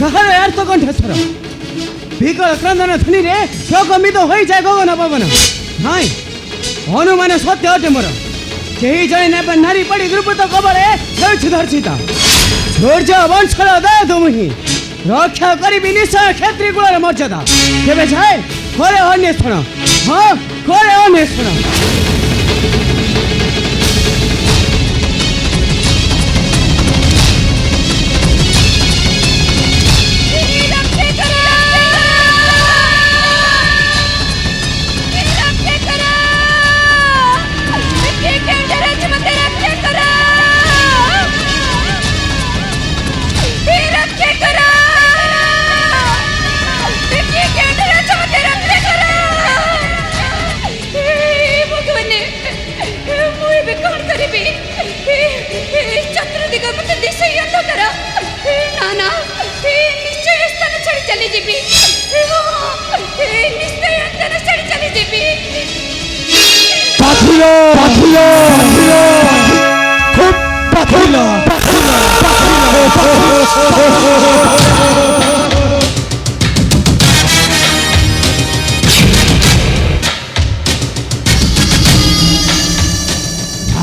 କାହାର ଏର୍ଥ କଣ୍ଠସ୍ୱର ବିକଳ କ୍ରନ୍ଦନ ଧ୍ୱନିରେ ଶୋକମିତ ହୋଇଯାଏ ଗଗନ ପବନ। ନାଇଁ ଅନୁମାନ ସତ୍ୟ ଅଟେ ମୋର, କେହି ଜଣେ ନେବେ ନାରୀ ପଡ଼ି ଦୁର୍ବୃତ୍ତ କବଳେ ହେଉଛି ଧର୍ଷିତ। ସୂର୍ଯ୍ୟ ବଂଶର ଦୟାଦ ମୁହିଁ ରକ୍ଷା କରିବି ନିଶ୍ଚୟ କ୍ଷତ୍ରୀ କୁଳର ମର୍ଯ୍ୟାଦା। କେବେ ଯାଏ କରେ ଅନ୍ୱେଷଣ, ହଁ କରେ ଅନ୍ୱେଷଣ।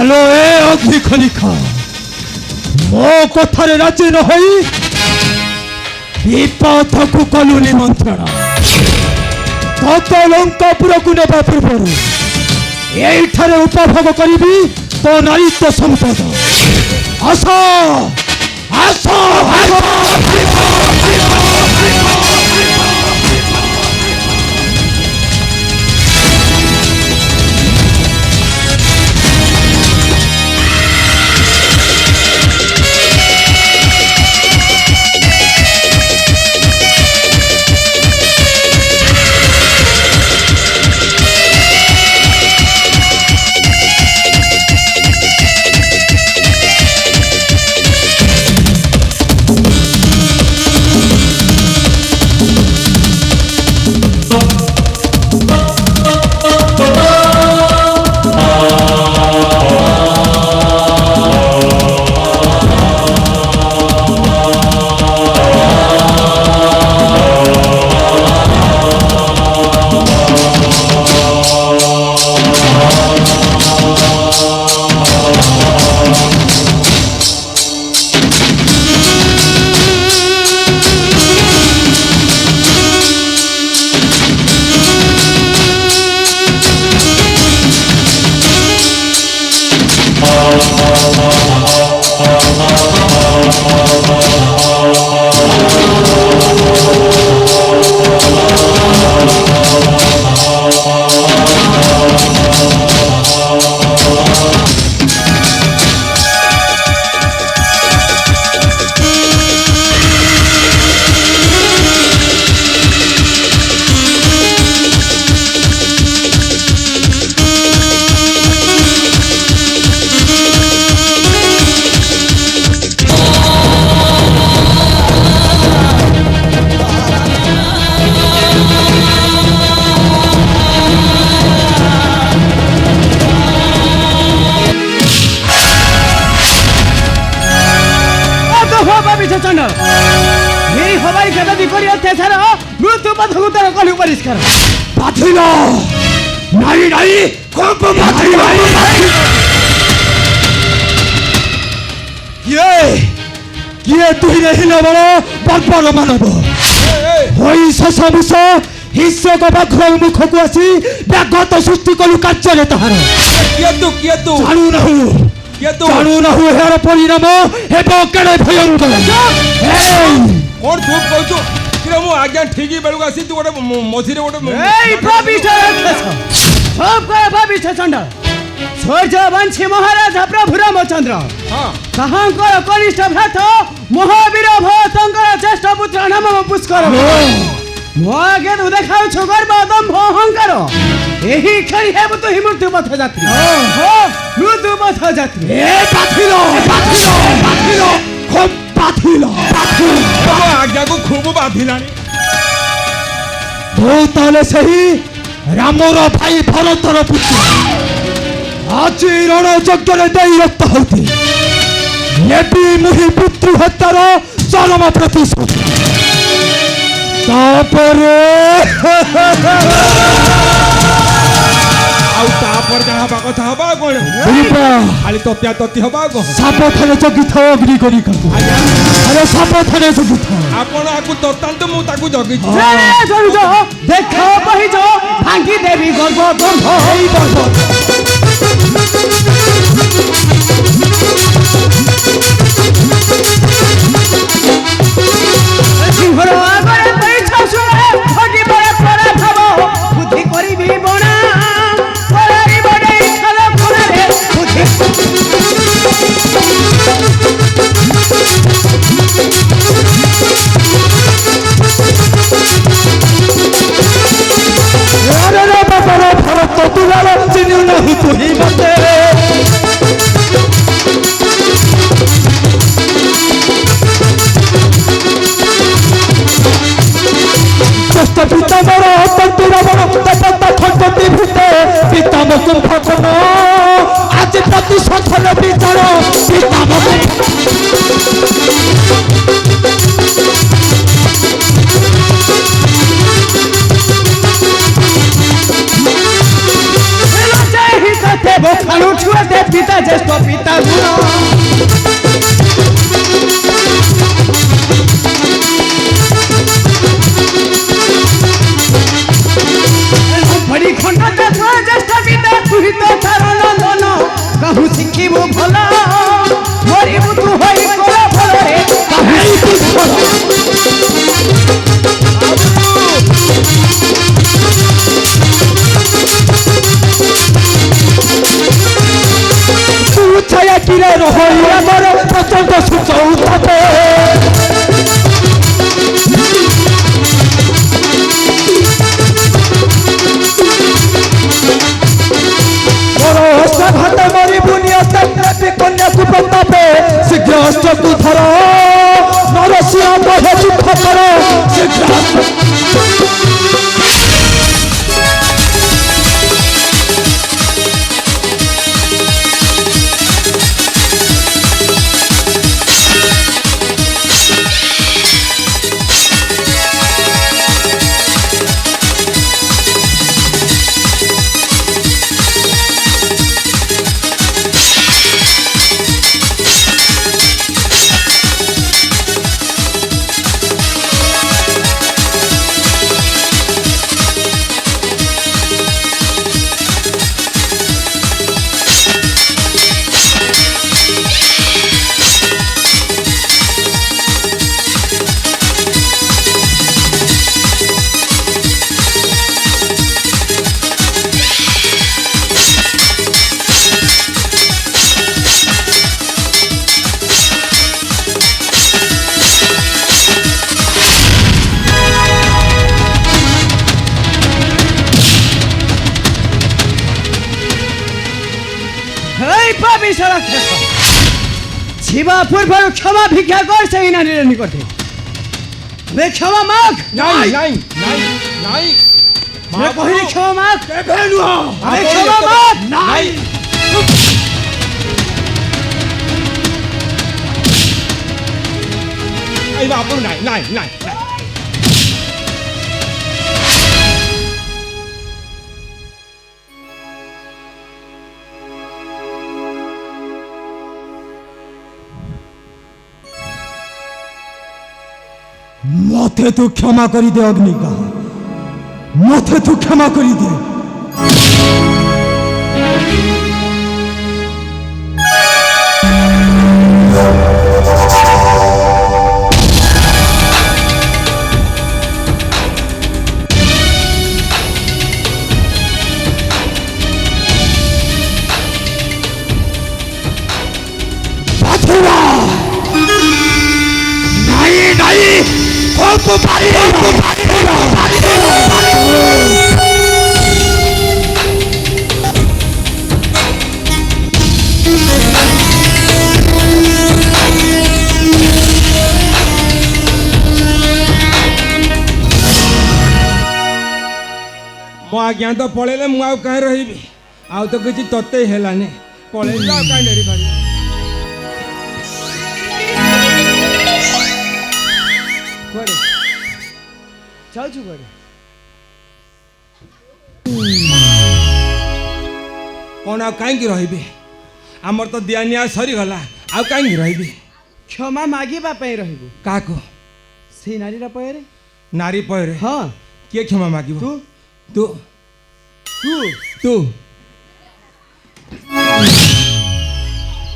ভালো এ অগ্নিখনিকা ମୋ କଥାରେ ରାଜି ନ ହୋଇ ବିପଥକୁ କଲୁ ନିମନ୍ତ୍ରଣ। ତତେ ଲଙ୍କାପୁରକୁ ନେବା ପୂର୍ବରୁ ଏଇଠାରେ ଉପଭୋଗ କରିବି ତୋ ନାରୀତ୍ୱ ସମ୍ପଦ। ଆସ ଆସ মৃত্যু পথ কলু পরিষ্কার বাঁধিল নারী নারী কম্প বাঁধিল। কিଏ ତୁହିରେ ହୀନ ବଳ ବର୍ବର ମାନବ ହୋଇ ଶେଷ ବିଷ ହିଂସ୍ରକ ବାଘ ମୁଖକୁ ଆସି ବ୍ୟାଘାତ ସୃଷ୍ଟି କଲୁ କାର୍ଯ୍ୟରେ ତାହାର। ଜାଣୁନାହୁ ଏହାର ପରିଣାମ ହେବ କେଡ଼େ ଭୟଙ୍କର। କଣ ଚୁପ୍ କହୁଛୁ? ମୁଁ ଆଜ୍ଞା ଠିକ ବେଳକୁ ଆସି ତୁ ଗୋଟେ ମଝିରେ ଗୋଟେ ସୂର୍ଯ୍ୟବଂଶୀ ମହାରାଜା ପ୍ରଭୁ ରାମଚନ୍ଦ୍ର ତାହାଙ୍କର କନିଷ୍ଠ ଭ୍ରାତ ମହାବୀର ଭରତଙ୍କର ଜ୍ୟେଷ୍ଠ ପୁତ୍ର ନାମ ପୁଷ୍କର। ମୋ ଆଗେ ତୁ ଦେଖାଉଛୁ ଗର୍ବ ଦମ୍ଭ ଅହଙ୍କାର। ଏହି ଖେଳି ହେବୁ ତୁ ହିଁ ମୃତ୍ୟୁ ପଥ ଯାତ୍ରୀ। ମୃତ୍ୟୁ ପଥ ଯାତ୍ରୀ ଆଜ୍ଞାକୁ ଖୁବ ବାଧିଲାଣି। ତାହେଲେ ସେହି ରାମର ଭାଇ ଭରତର ପୁତ୍ର ଆଜି ରଣ ଯଜ୍ଞରେ ଦେଇ ରକ୍ତ ହଉଛି। ନେବି ମୁହିଁ ପିତୃ ହତ୍ୟାର ଚରମ ପ୍ରତିଶୋଧ। ତାପରେ ଆଉ ତାପରେ ଯାହା ହବା କଥା ହବା ଆଉ କଣ ବୁଢ଼ୀପା ଖାଲି ତତିଆ ତତି ହବା ଆଉ କଣ ସାବଧାନେ ଜଗିଥାଅ ଅଗ୍ନିକଣିକାକୁ। ଆଜ୍ଞା ଆରେ ସାବଧାନେ ଜଗିଥାଅ। ଆପଣ ଆକୁ ତତାନ୍ତୁ ମୁଁ ତାକୁ ଜଗିଛି ଦେଖ ବହିଜ ଭାଙ୍ଗି ଦେବି ଗର୍ବ ଦମ୍ଭ এই গর্ব সিংহর আগরে বৈছ শুনে ঘটি বড় পরা ভাব বুদ্ধি করিবি বনা পরারি বড়ে খাল কোণারে বুদ্ধি আরে রে বাবার ভরত তুলার চিনি নাহি তুই মতে জ্যেষ্ঠ পিতা বড় তন্তুর বড় তপতা খণ্ডতি ভূতে পিতাম কুম্ভকর্ণ আজ প্রতিশোধন বিচার পিতাম হিতাতে বখানু ছুয়াতে পিতা জ্যেষ্ঠ পিতা গুণ বড়ি খণ্ড জ্যেষ্ঠ পিতা কুহিত তার নন্দন কাহু শিখিবু ভাল মরিবু তু হই কর ফলরে ছায়া কিরে রহই আমার প্রচন্ড সূর্য উঠাতে বড় অস্ত্র হাতে মরি বুনিয়াতে কন্যাকু প্রতাপে শীঘ্র অস্ত্রকু ধর নরসিংহ বহে যুদ্ধ কর শীঘ্র শিবা পূর্বর ক্ষমা ভিক্ষা কর সেই নারীর নিকটে বে ক্ষমা মাগ নাই নাই নাই নাই বে কহিলি ক্ষমা মাগ কেবে নুহ বে ক্ষমা মাগ নাই এই বাপু নাই নাই নাই নাই মতে তু ক্ষমা করি দে অগ্নিকা মতে তু ক্ষমা করি দে নাই নাই অল্প পারি ମୋ ଆଜ୍ଞା ତ ପଳେଇଲେ ମୁଁ ଆଉ କାହିଁ ରହିବି ଆଉ ତ କିଛି ତତେ ହେଲାନି ପଳେଇଲେ ଆଉ କାହିଁ ଡେରି କରିବି କୁଆଡେ ଯାଉଛୁ କୁଆଡ଼େ? କ'ଣ ଆଉ କାହିଁକି ରହିବି? ଆମର ତ ଦିଆ ନିଆ ସରିଗଲା, ଆଉ କାହିଁକି ରହିବି? କ୍ଷମା ମାଗିବା ପାଇଁ ରହିବୁ। କାହାକୁ? ସେଇ ନାରୀର ପୟରେ। ନାରୀ ପୟରେ? ହଁ। କିଏ କ୍ଷମା ମାଗିବ? ତୁ ତୁ ତୁ ତୁ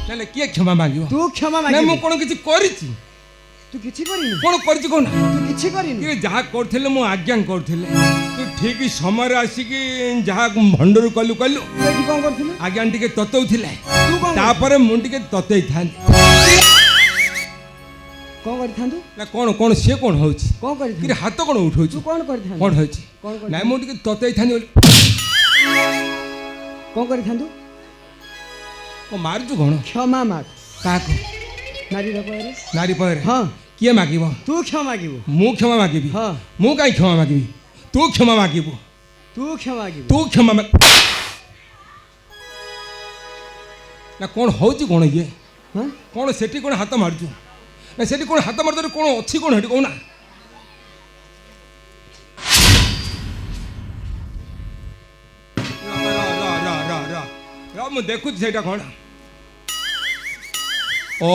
ତାହେଲେ କିଏ କ୍ଷମା ମାଗିବ? ତୁ କ୍ଷମା ନା ମୁଁ ମାଗିବୁ। କ'ଣ କିଛି କରିଛି? ତୁ କିଛି କରିନୁ। କ'ଣ କରିଛି କହୁନା? ତୁ କିଛି କରିନୁ। ଟିକେ ଯାହା କରୁଥିଲେ ମୁଁ ଆଜ୍ଞା କରୁଥିଲେ, ତୁ ଠିକ ସମୟରେ ଆସିକି ଯାହା ଭଣ୍ଡରୁ କଲୁ କଲୁ। ତୁ ଏଠି କ'ଣ କରୁଥିଲୁ? ଆଜ୍ଞା ଟିକେ ତତଉଥିଲେ, ତୁ କ'ଣ ତାପରେ ମୁଁ ଟିକେ ତତେଇଥାନ୍ତି। କ'ଣ କରିଥାନ୍ତୁ? ନା କ'ଣ କ'ଣ ସିଏ କ'ଣ ହଉଛି? କ'ଣ କରିଥାନ୍ତୁ? ଟିକେ ହାତ କ'ଣ ଉଠଉଛୁ? ତୁ କ'ଣ କରିଥାନ୍ତୁ? କ'ଣ ହଉଛି? କ'ଣ କରିଥାନ୍ତୁ? ନାଇଁ ମୁଁ ଟିକେ ତତେଇଥାନ୍ତି ବୋଲି। କ'ଣ କରିଥାନ୍ତୁ? କ'ଣ ମାରୁଛୁ କ'ଣ? କ୍ଷମା ମାଗ। କାହାକୁ? ନାରୀର ପୟରେ। ନାରୀ ପରେ? ହଁ। କିଏ ମାଗିବ? ତୁ କ୍ଷମା ମାଗିବୁ। ମୁଁ କ୍ଷମା ମାଗିବି? ହଁ। ମୁଁ କାହିଁ କ୍ଷମା ମାଗିବି? ତୁ କ୍ଷମା ମାଗିବୁ। ତୁ କ୍ଷମା ମାଗିବୁ। ତୁ କ୍ଷମା ନା କ'ଣ ହଉଛି କ'ଣ ଇଏ? ହଁ? କ'ଣ ସେଠି କ'ଣ ହାତ ମାରୁଛୁ? ନା ସେଠି କ'ଣ ହାତ ମାରୁଛୁ? କ'ଣ ଅଛି କ'ଣ ସେଠି କହୁନା? ମୁଁ ଦେଖୁଛି ସେଇଟା କ'ଣ। ଓ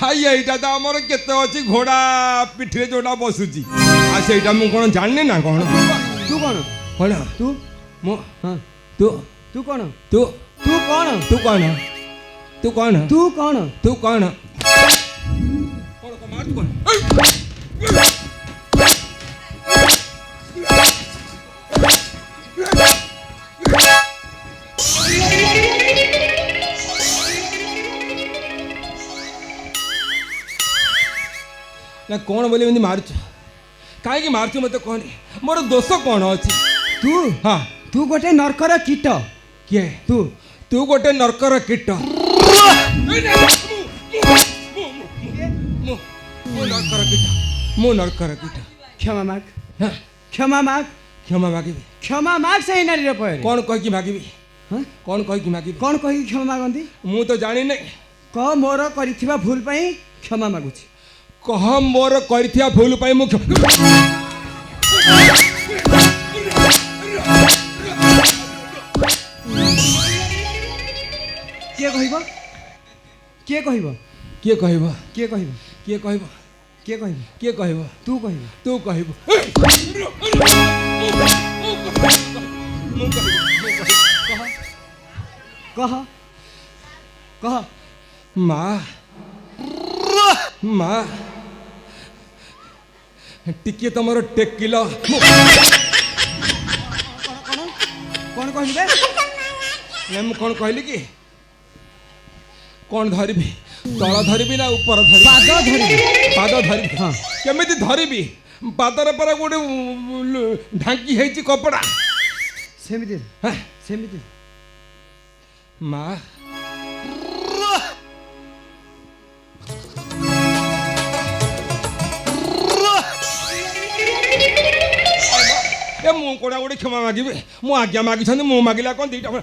ହାଇ ଏଇଟା ତ ଆମର କେତେ ଅଛି ଘୋଡ଼ା ପିଠିରେ ଯୋଉଟା ବସୁଛି, ଆଉ ସେଇଟା ମୁଁ କ'ଣ ଜାଣିନି ନା କ'ଣ? ତୁ କ'ଣ? କ'ଣ ତୁ ମୁଁ? ହଁ। ତୁ ତୁ କ'ଣ? ତୁ ତୁ କ'ଣ? ତୁ କ'ଣ? ତୁ କ'ଣ? ତୁ କ'ଣ? ତୁ କ'ଣ? କ'ଣ ମାରୁଛୁ କ'ଣ? ନା କ'ଣ ବୋଲି ଏମିତି ମାରୁଛୁ? କାହିଁକି ମାରୁଛୁ ମୋତେ କହନି? ମୋର ଦୋଷ କ'ଣ ଅଛି? ତୁ ହଁ। ତୁ ଗୋଟେ ନର୍କର କୀଟ। କିଏ? ତୁ ତୁ ଗୋଟେ ନର୍କର କୀଟ। ମୁଁ ନର୍କର କୀଟ। ମୁଁ ନର୍କର କୀଟ। କ୍ଷମା ମାଗ। ହଁ, କ୍ଷମା ମାଗ। କ୍ଷମା ମାଗିବି? କ୍ଷମା ମାଗ ସେଇ ନାରୀର ପୟରେ। କ'ଣ କହିକି ମାଗିବି? ହଁ? କ'ଣ କହିକି ମାଗିବି? କ'ଣ କହିକି କ୍ଷମା ମାଗନ୍ତି? ମୁଁ ତ ଜାଣିନି। କହ ମୋର କରିଥିବା ଭୁଲ ପାଇଁ କ୍ଷମା ମାଗୁଛି। କହ ମୋର କରିଥିବା ଭୁଲ ପାଇଁ ମୁଁ କିଏ କହିବ? କିଏ କହିବ? କିଏ କହିବ? କିଏ କହିବ? କିଏ କହିବ? କିଏ କହିବ? କିଏ କହିବ? ତୁ କହିବୁ। ତୁ କହିବୁ। କହ କହ। ମା ମା ଟିକେ ତମର ଟେକିଲ। କ'ଣ କହିଲି ବେ? ମୁଁ କ'ଣ କହିଲି କି? କ'ଣ ଧରିବି? ତଳ ଧରିବି ନା ଉପର ଧରିବି? ପାଦ ଧରିବି। ପାଦ ଧରିବି? ହଁ। କେମିତି ଧରିବି? ପାଦରେ ପରା ଗୋଟେ ଢାଙ୍କି ହେଇଛି କପଡ଼ା। ସେମିତି ହେଁ? ସେମିତି। ମା ଏ ମୁଁ କୋଡ଼ା ଗୋଟେ କ୍ଷମା ମାଗିବି? ମୁଁ ଆଜ୍ଞା ମାଗିଛନ୍ତି, ମୁଁ ମାଗିଲା କ'ଣ ଦିଟା କ'ଣ?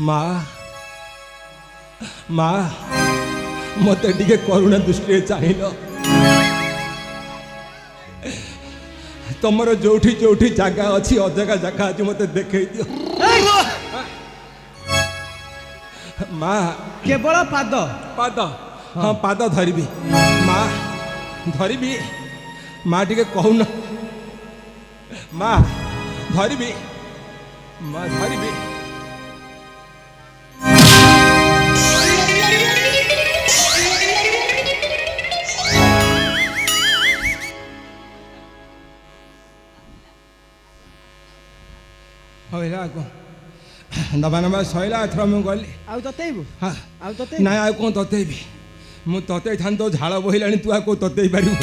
ମା ମା ମୋତେ ଟିକେ କରୁଣା ଦୃଷ୍ଟିରେ ଚାହିଁଲ। ତମର ଯୋଉଠି ଯୋଉଠି ଜାଗା ଅଛି, ଅଜାଗା ଜାଗା ଅଛି, ମୋତେ ଦେଖେଇ ଦିଅ। ମା କେବଳ ପାଦ। ପାଦ? ହଁ ପାଦ ଧରିବି। ମା ଧରିବି? ମା ଟିକେ କହୁନ। ମା ଧରିବି? ମା ଧରିବି? ହଇଲା କ'ଣ ନବା ନବା ସଇଲା। ଏଥର ମୁଁ ଗଲି। ଆଉ ତତେଇବୁ? ହଁ। ଆଉ ତତେ ନାଇଁ ଆଉ କ'ଣ ତତେଇବି? ମୁଁ ତତେଇଥାନ୍ତି, ତୋ ଝାଳ ବୋହିଲାଣି, ତୁ ଆଉ କୋଉ ତତେଇ ପାରିବୁ?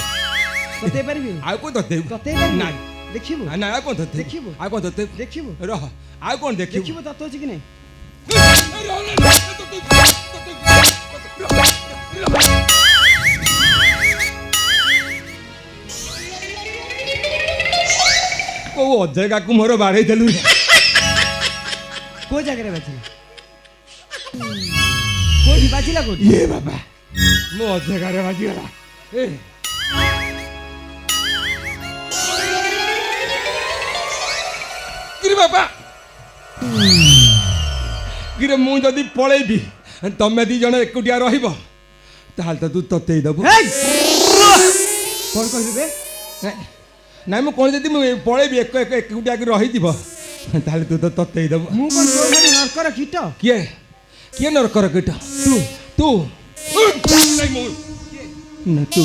ତତେଇ ପାରିବି? ଆଉ କୋଉ ତତେଇବୁ? ତତେଇ ପାରିବି? ନାଇଁ ଦେଖିବୁ? ନାଇଁ ଆଉ କ'ଣ ତତେଇବୁ? ଦେଖିବୁ? ଆଉ କ'ଣ ତତେଇବୁ? ଦେଖିବୁ? ରହ, ଆଉ କ'ଣ ଦେଖିବୁ? ଦେଖିବୁ ତତଉଛି କି ନାହିଁ? କୋଉ ଅଜଗାକୁ ମୋର ବାଡ଼େଇ ଦେଲୁ କୋଉ ଜାଗାରେ ବାଜିଲା କୋଉଠି ବାଜିଲା କୋଉଠି ଏ ବାବା ମୋ ଅଜଗାରେ ବାଜିଗଲା ଏ କିରେ ବାବା କିରେ ମୁଁ ଯଦି ପଳେଇବି ତମେ ଦି ଜଣ ଏକୁଟିଆ ରହିବ ତାହେଲେ ତ ତୁ ତତେଇ ଦେବୁ ହେଇ! କଣ କହିଲୁ ବେ ନାଇଁ ମୁଁ କ'ଣ ଯଦି ମୁଁ ପଳେଇବି ଏକୁଟିଆ ରହିଯିବ ତାହେଲେ ତୁ ତ ତତେଇ ଦେବୁ ମୁଁ କଣ ତୋ ଭଳି ନର୍କର କୀଟ କିଏ କିଏ ନରକର କୀଟ ତୁ ନାଇଁ ମୁଁ ନା ତୁ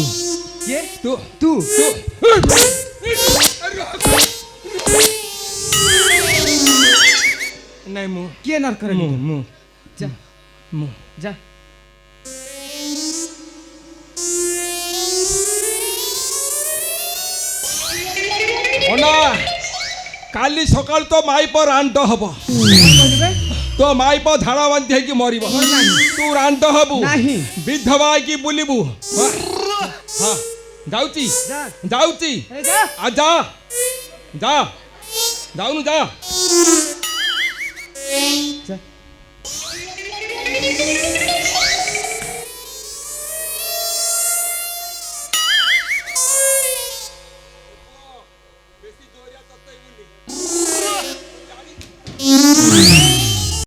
କିଏ ତୁ ତୁ ନାଇଁ ମୁଁ କିଏ ନର୍କର ମୁଁ କୀଟ ମୁଁ ଯା ମୁଁ যা ଅନା କାଲି ସକାଳୁ ତ ମାଇପ ରାଣ୍ଡ ହବ କହିବେ ତୋ ମାଇପ ଝାଡ଼ ବାନ୍ତି ହେଇକି ମରିବ ତୁ ରାଣ୍ଡ ହବୁ ନାହିଁ। ବିଧବା ହେଇକି ବୁଲିବୁ ହଁ ହଁ ଯାଉଛି ଯା ଯାଉଛି ଏ ଯା ଆ ଯା ଯା ଯାଉନୁ ଯା ଯା